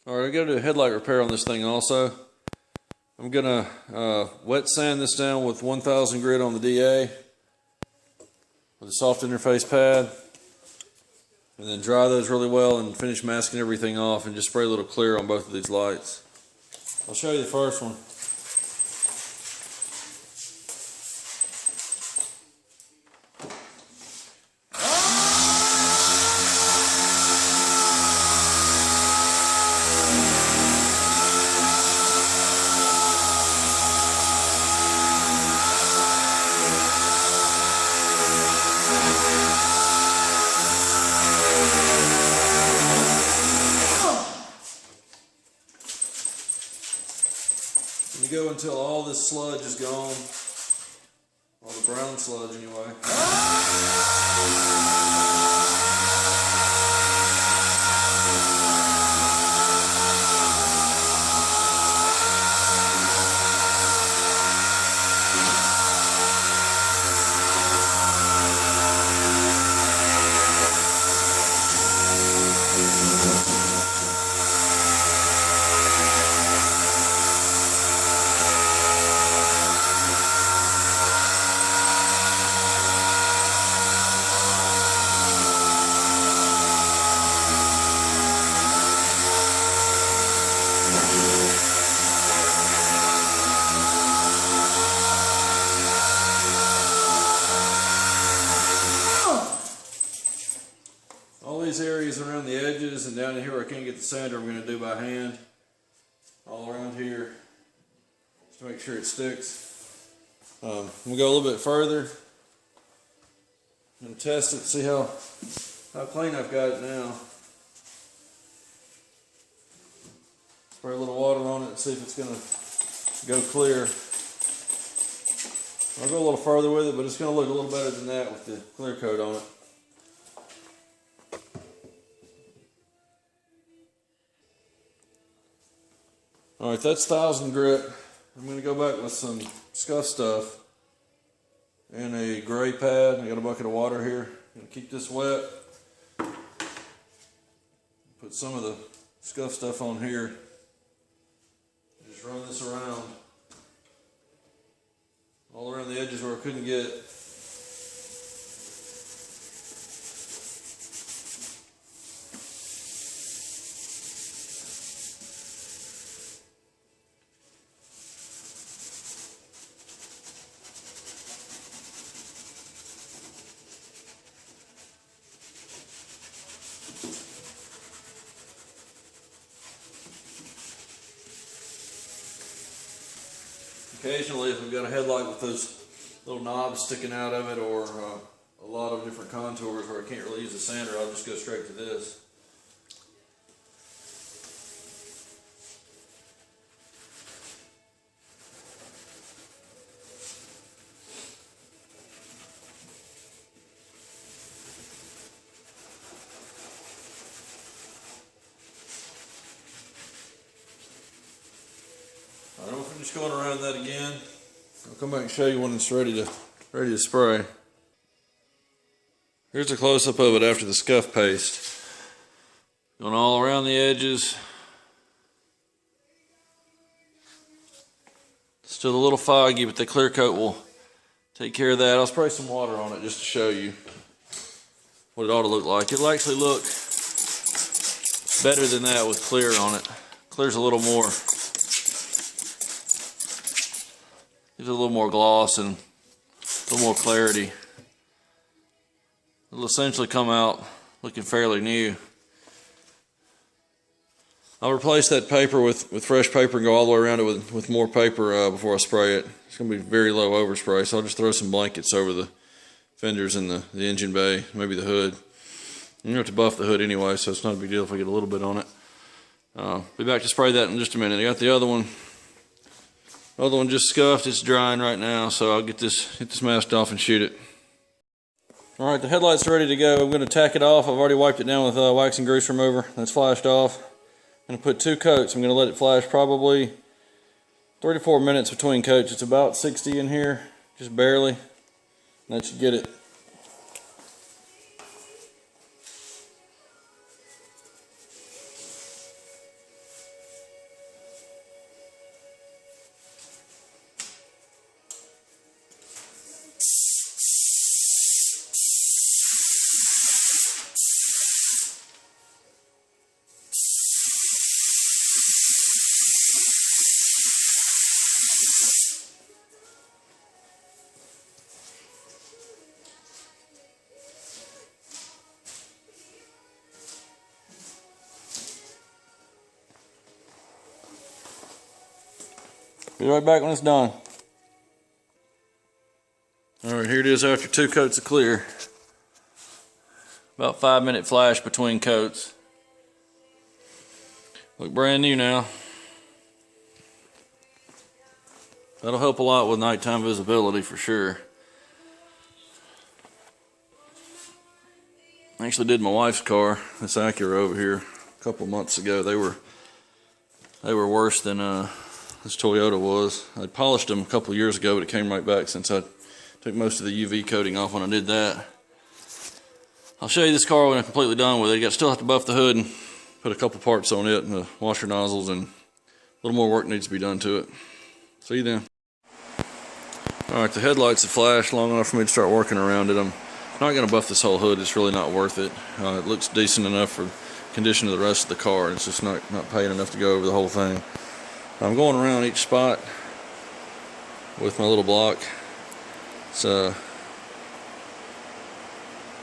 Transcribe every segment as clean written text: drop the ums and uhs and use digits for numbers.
Alright, I gotta do a headlight repair on this thing also. I'm gonna wet sand this down with 1000 grit on the DA with a soft interface pad, and then dry those really well and finish masking everything off and just spray a little clear on both of these lights. I'll show you the first one. You go until all this sludge is gone, all the brown sludge anyway. All these areas around the edges and down here where I can't get the sander, I'm going to do by hand. All around here, just to make sure it sticks. I'm going to go a little bit further and test it, see how clean I've got it now. Spray a little water on it and see if it's going to go clear. I'll go a little further with it, but it's going to look a little better than that with the clear coat on it. Alright, that's 1000 grit. I'm going to go back with some scuff stuff and a gray pad. I got a bucket of water here. I'm going to keep this wet. Put some of the scuff stuff on here. Just run this around. All around the edges where I couldn't get. Occasionally, if we've got a headlight with those little knobs sticking out of it, or a lot of different contours where I can't really use a sander, I'll just go straight to this. Alright, we'll finish going around that again. I'll come back and show you when it's ready to spray. Here's a close-up of it after the scuff paste. Going all around the edges. Still a little foggy, but the clear coat will take care of that. I'll spray some water on it just to show you what it ought to look like. It'll actually look better than that with clear on it. Clear's a little more, gives it a little more gloss and a little more clarity. It'll essentially come out looking fairly new. I'll replace that paper with fresh paper and go all the way around it with more paper before I spray it. It's going to be very low overspray, so I'll just throw some blankets over the fenders and the engine bay, maybe the hood. I'm going to have to buff the hood anyway, so it's not a big deal if I get a little bit on it. Be back to spray that in just a minute. I got the other one. The other one just scuffed. It's drying right now, so I'll get this masked off and shoot it. Alright, the headlight's ready to go. I'm going to tack it off. I've already wiped it down with wax and grease remover. That's flashed off. I'm going to put 2 coats. I'm going to let it flash probably 3 to 4 minutes between coats. It's about 60 in here, just barely. That should get it. Be right back when it's done. Alright, here it is after 2 coats of clear. About 5-minute flash between coats. Look brand new now. That'll help a lot with nighttime visibility for sure. I actually did my wife's car, this Acura over here, a couple months ago. They were worse than this Toyota was. I polished them a couple years ago, but it came right back since I took most of the UV coating off when I did that. I'll show you this car when I'm completely done with it. You still have to buff the hood and put a couple parts on it and the washer nozzles, and a little more work needs to be done to it. See you then. Alright, the headlights have flashed long enough for me to start working around it. I'm not going to buff this whole hood. It's really not worth it. It looks decent enough for the condition of the rest of the car. It's just not paying enough to go over the whole thing. I'm going around each spot with my little block. It's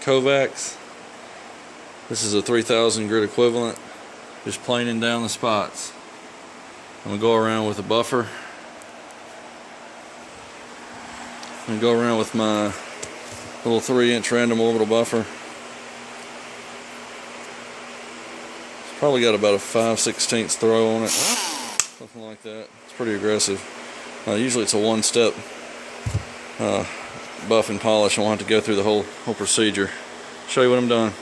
Kovacs. This is a 3000 grit equivalent. Just planing down the spots. I'm going to go around with a buffer. I'm going to go around with my little 3-inch random orbital buffer. It's probably got about a 5/16 throw on it. Something like that. It's pretty aggressive. Usually it's a 1-step buff and polish. I won't have to go through the whole procedure. Show you what I'm done.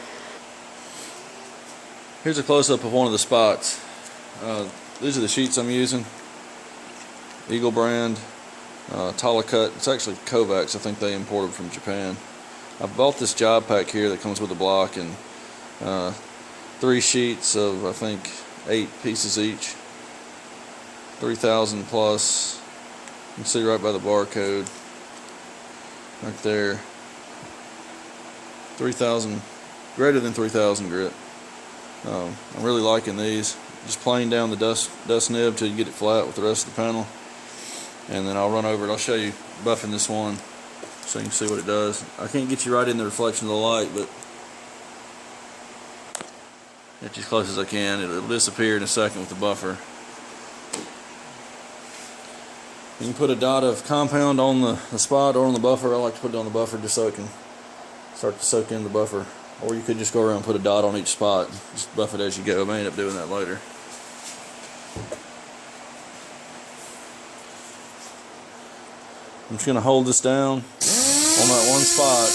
Here's a close-up of one of the spots. These are the sheets I'm using. Eagle brand, Cut. It's actually Kovacs. I think they imported from Japan. I bought this job pack here that comes with a block and 3 sheets of, I think, 8 pieces each. 3,000 plus. You can see right by the barcode. Right there. 3,000, greater than 3,000 grit. I'm really liking these. Just plane down the dust nib till you get it flat with the rest of the panel, and then I'll run over it. I'll show you buffing this one so you can see what it does. I can't get you right in the reflection of the light, but get you as close as I can. It'll disappear in a second with the buffer. You can put a dot of compound on the spot or on the buffer. I like to put it on the buffer just so it can start to soak in the buffer. Or you could just go around and put a dot on each spot. Just buff it as you go. I may end up doing that later. I'm just going to hold this down on that one spot.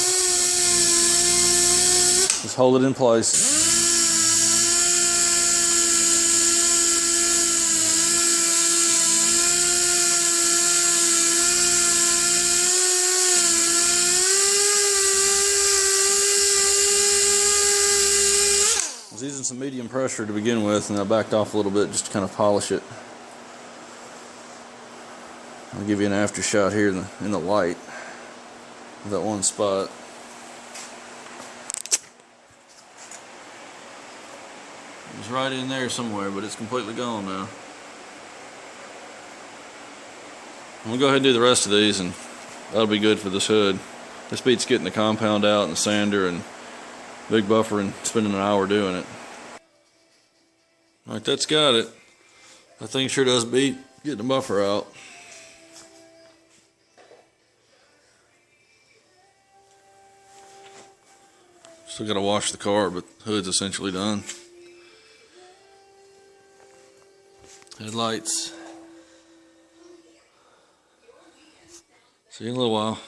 Just hold it in place. I was using some medium pressure to begin with, and I backed off a little bit just to kind of polish it. I'll give you an after shot here in the light of that one spot. It was right in there somewhere, but it's completely gone now. I'm going to go ahead and do the rest of these, and that'll be good for this hood. This beats getting the compound out and the sander and big buffer and spending an hour doing it. Alright, that's got it. That thing sure does beat getting the buffer out. Still gotta wash the car, but the hood's essentially done. Headlights. See you in a little while.